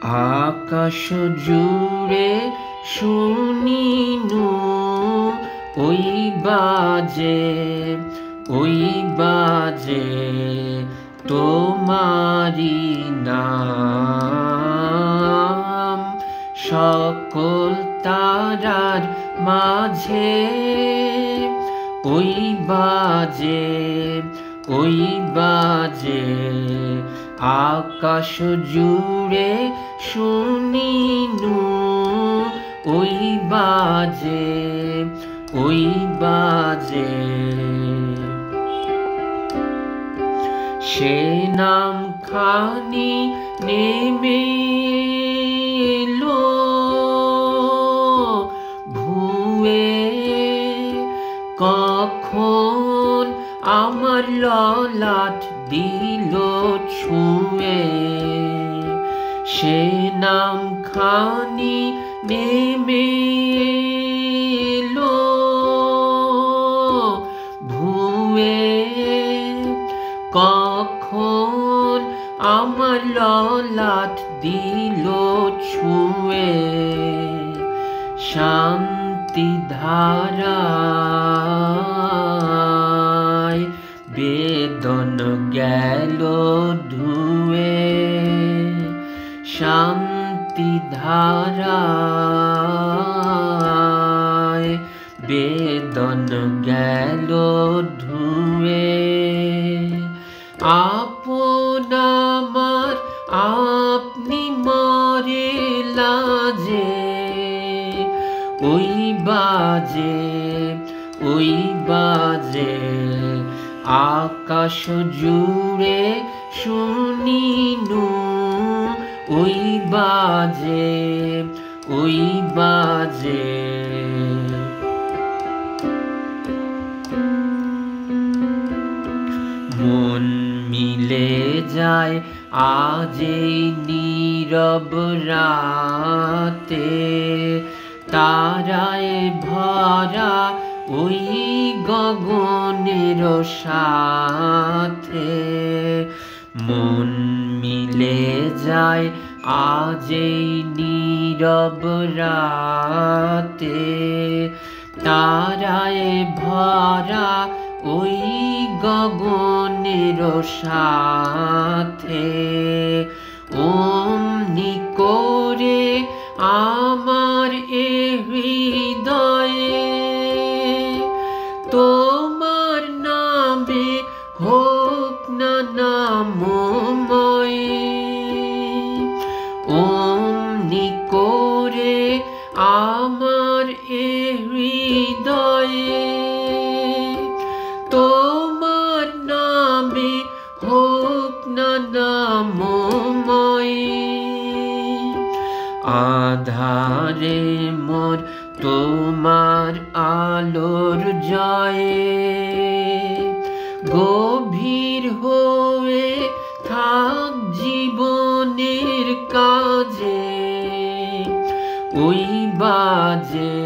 আকাশ জুড়ে শুনিনু ওই বাজে তোমারি নাম। সকল তারার মাঝে ওই বাজে আকাশ জুড়ে শুনিনু ওই বাজে সে নাম খানি নেমে এলো ভুয়ে, কখন আমার ললাট দিল ছুঁয়ে। সে নাম খানি নেমে এলো ভুয়ে, কখন আমার ললাট দিল ছুঁয়ে। শান্তি ধারায় বেদন গেল ধুয়ে, শান্তি ধারায় বেদন গেল ধুয়ে। আপন আমার আপনি মরে লাজে ওই বাজে আকাশ জুড়ে শুনিনু ওই বাজে। মন মিলে যায় আজ এই নীরব রাতে, তারায় ভরা ওই গগনের সাথে। মন মিলে যায় আজ এই নীরব রাতে, তারায় ভরা ওই গগনের সাথে। অমনি করে আমার এ হৃদয়ে তোমার নামে হোক না নামময়। অমনি করে আমার এ হৃদয়ে তোমার নামে হোক না নামময়। আধারে মোর তোমার আলোর জয়ে, গভীর হয়ে থাক জীবনের কাজে। ওই বাজে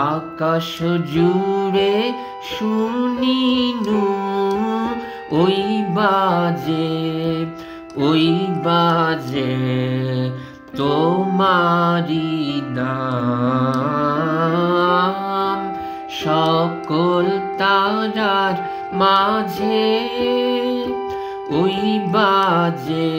আকাশ জুড়ে শুনিনু ওই বাজে তোমারি নাম। সকল তারার মাঝে ওই বাজে